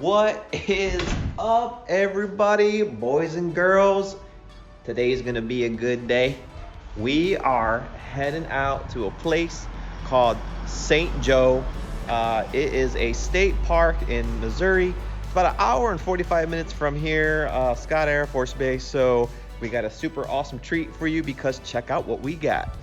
What is up, everybody, boys and girls? Today's gonna be a good day. We are heading out to a place called St. Joe. It is a state park in Missouri. It's about an hour and 45 minutes from here, Scott Air Force Base. So we got a super awesome treat for you because check out what we got.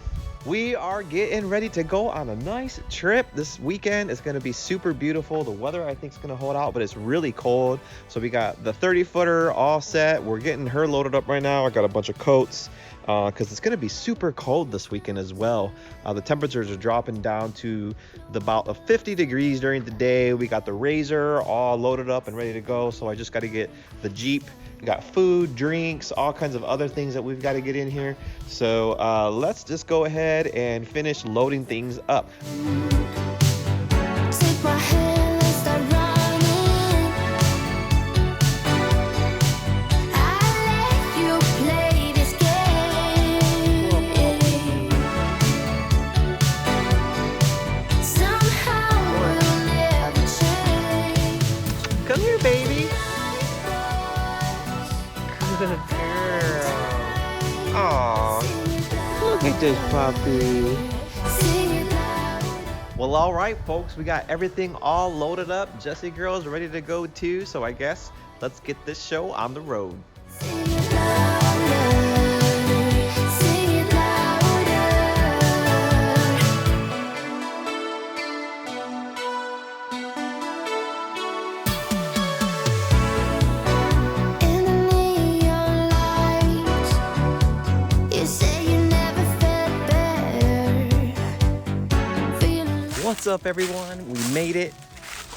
We are getting ready to go on a nice trip this weekend. It's going to be super beautiful. The weather, I think, is going to hold out, but it's really cold. So we got the 30-footer all set. We're getting her loaded up right now. I got a bunch of coats because it's going to be super cold this weekend as well. The temperatures are dropping down to about 50 degrees during the day. We got the RZR all loaded up and ready to go. So I just got to get the Jeep. We got food, drinks, all kinds of other things that we've got to get in here. So let's just go ahead and finish loading things up. Take my hand, let's start running. I let you play this game. Somehow we'll never change. Come here, baby. Girl. Aw, look at this puppy. Well, all right, folks, we got everything all loaded up. Jessie girl is ready to go too. So I guess let's get this show on the road. What's up, everyone? We made it.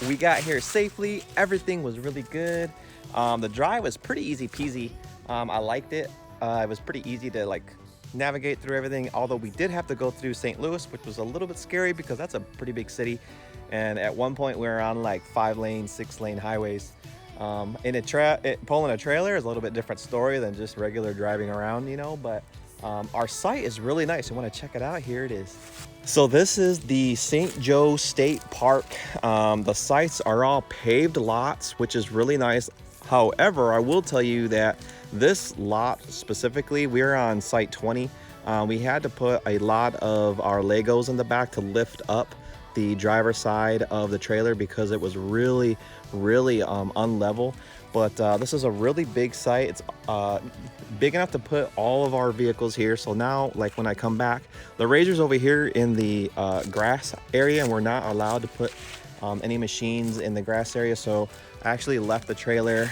We got here safely. Everything was really good. The drive was pretty easy peasy. I liked it. It was pretty easy to navigate through everything, although we did have to go through St. Louis, which was a little bit scary because that's a pretty big city. And at one point we were on 5-lane, 6-lane highways. Pulling a trailer is a little bit different story than just regular driving around, but our site is really nice. You want to check it out? Here it is. So this is the St. Joe State Park. The sites are all paved lots, which is really nice. However, I will tell you that this lot specifically, we're on site 20. We had to put a lot of our Legos in the back to lift up the driver's side of the trailer because it was really unlevel. But this is a really big site. It's big enough to put all of our vehicles here. So now, when I come back, the RZR's over here in the grass area, and we're not allowed to put any machines in the grass area. So I actually left the trailer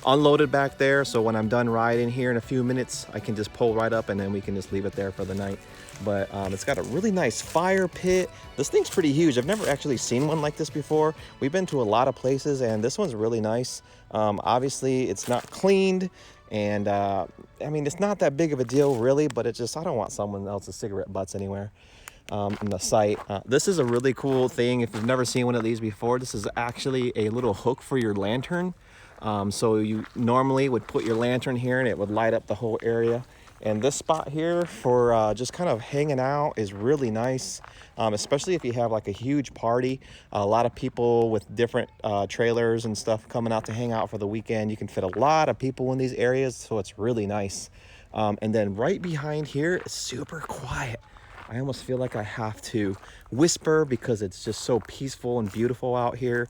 unloaded back there. So when I'm done riding here in a few minutes, I can just pull right up and then we can just leave it there for the night. But it's got a really nice fire pit. This thing's pretty huge. I've never actually seen one like this before. We've been to a lot of places and this one's really nice. Obviously it's not cleaned, and I mean, it's not that big of a deal really, but it's just, I don't want someone else's cigarette butts anywhere in the site. This is a really cool thing. If you've never seen one of these before, this is actually a little hook for your lantern. So you normally would put your lantern here and it would light up the whole area. And this spot here for just kind of hanging out is really nice, especially if you have a huge party. A lot of people with different trailers and stuff coming out to hang out for the weekend. You can fit a lot of people in these areas, so it's really nice. And then right behind here is super quiet. I almost feel like I have to whisper because it's just so peaceful and beautiful out here.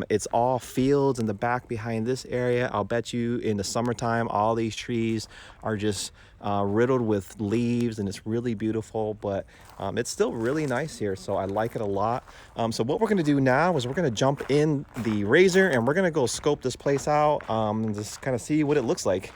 It's all fields in the back behind this area. I'll bet you in the summertime, all these trees are just riddled with leaves, and it's really beautiful, but it's still really nice here. So I like it a lot. So what we're gonna do now is we're gonna jump in the RZR and we're gonna go scope this place out and just kind of see what it looks like.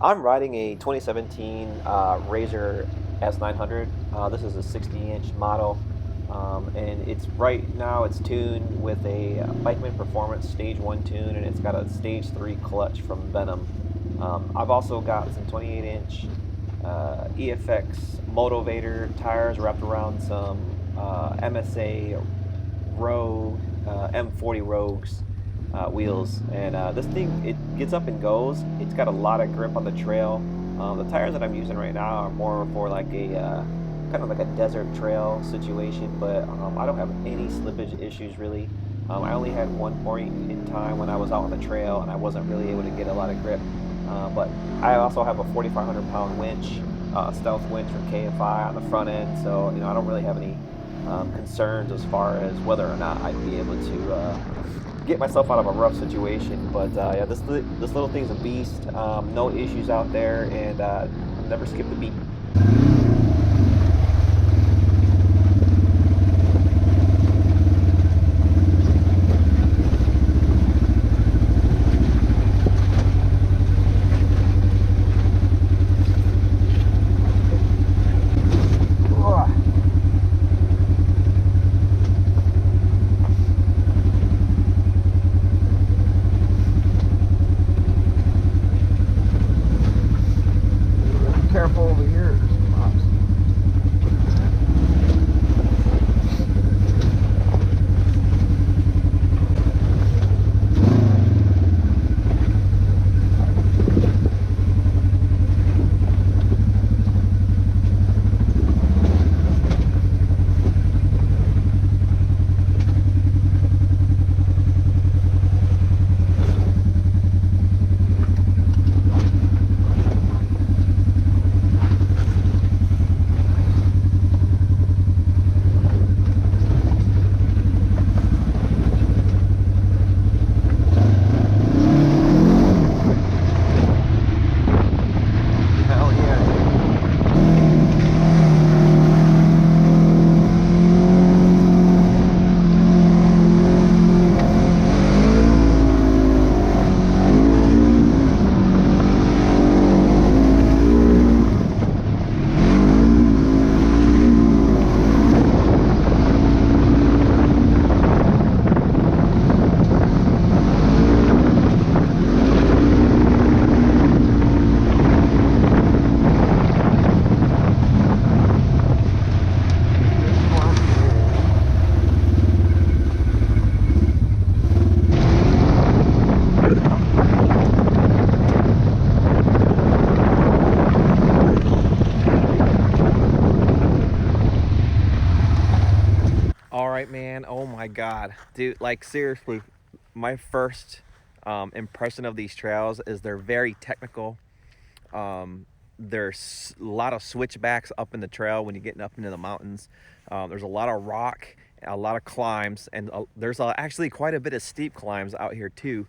I'm riding a 2017 Razor S900. This is a 60-inch model, and it's right now it's tuned with a Bikeman Performance Stage 1 tune, and it's got a Stage 3 clutch from Venom. I've also got some 28-inch EFX Motivator tires wrapped around some MSA Rogue M40 Rogues wheels, and this thing, it gets up and goes. It's got a lot of grip on the trail. The tires that I'm using right now are more for like a kind of like a desert trail situation, but I don't have any slippage issues really. I only had one point in time when I was out on the trail and I wasn't really able to get a lot of grip, but I also have a 4,500 pound winch, stealth winch from KFI on the front end, so you know I don't really have any concerns as far as whether or not I'd be able to get myself out of a rough situation. But yeah, this little thing's a beast. No issues out there, and never skipped a beat. Careful over here. There's some rocks. Hell yeah. All right, man. Oh my God, dude. Like seriously, my first impression of these trails is they're very technical. There's a lot of switchbacks up in the trail when you're getting up into the mountains. There's a lot of rock, a lot of climbs, and there's actually quite a bit of steep climbs out here too.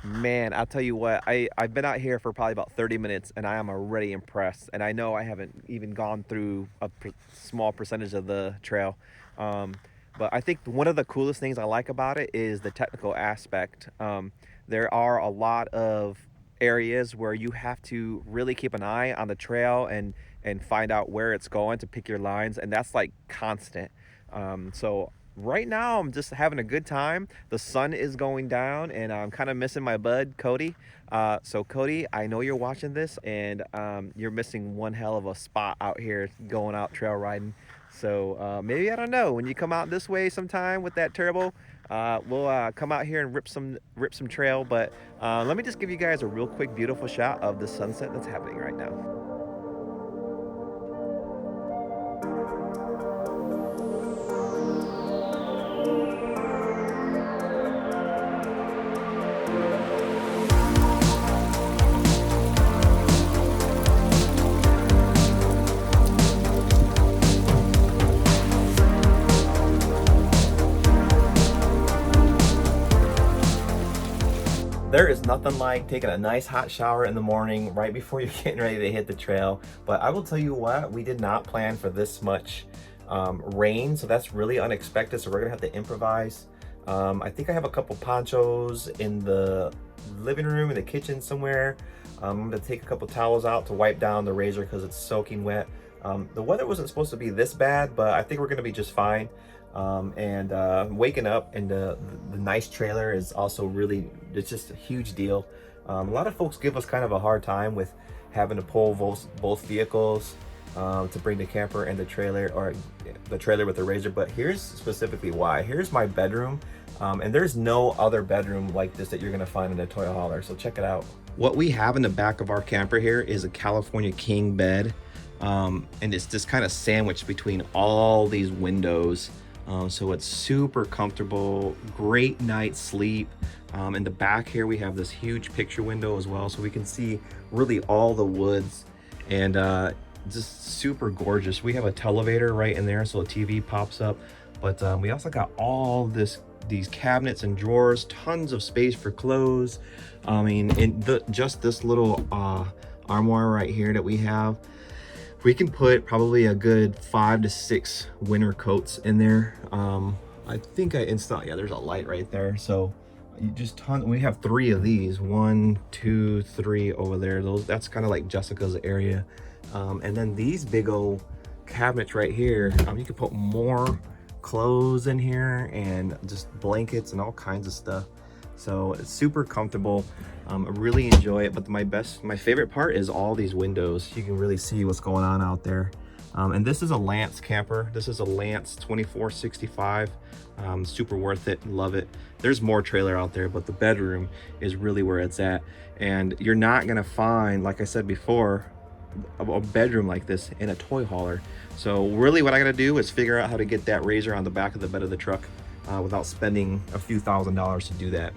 Man, I'll tell you what, I've been out here for probably about 30 minutes and I am already impressed. And I know I haven't even gone through a small percentage of the trail. But I think one of the coolest things I like about it is the technical aspect. There are a lot of areas where you have to really keep an eye on the trail and find out where it's going to pick your lines, and that's like constant. So right now I'm just having a good time. The sun is going down and I'm kind of missing my bud Cody. So Cody, I know you're watching this, and you're missing one hell of a spot out here going out trail riding. So maybe, I don't know, when you come out this way sometime with that turbo, we'll come out here and rip some trail. But let me just give you guys a real quick beautiful shot of the sunset that's happening right now. There is nothing like taking a nice hot shower in the morning right before you're getting ready to hit the trail. But I will tell you what, we did not plan for this much rain, so that's really unexpected. So we're gonna have to improvise. I think I have a couple ponchos in the living room, in the kitchen somewhere. I'm gonna take a couple towels out to wipe down the razor because it's soaking wet. The weather wasn't supposed to be this bad, but I think we're gonna be just fine. Waking up in the nice trailer is also really, it's just a huge deal. A lot of folks give us kind of a hard time with having to pull both vehicles to bring the camper and the trailer, or the trailer with the razor. But here's specifically why. Here's my bedroom, and there's no other bedroom like this that you're gonna find in a toy hauler, so check it out. What we have in the back of our camper here is a California king bed, and it's just kind of sandwiched between all these windows. So it's super comfortable, great night's sleep. In the back here, we have this huge picture window as well, so we can see really all the woods, and just super gorgeous. We have a televator right in there, so a TV pops up, but we also got all these cabinets and drawers, tons of space for clothes. I mean, in just this little armoire right here that we have, we can put probably a good 5 to 6 winter coats in there. I think I installed, yeah, there's a light right there. So you just we have 3 of these, 1, 2, 3 over there. That's kind of like Jessica's area. And then these big old cabinets right here, you can put more clothes in here and just blankets and all kinds of stuff. So it's super comfortable. I really enjoy it, but my favorite part is all these windows. You can really see what's going on out there. And this is a Lance camper. This is a Lance 2465. Super worth it, love it. There's more trailer out there, but the bedroom is really where it's at. And you're not gonna find, like I said before, a bedroom like this in a toy hauler. So really what I gotta do is figure out how to get that razor on the back of the bed of the truck without spending a few $1,000s to do that.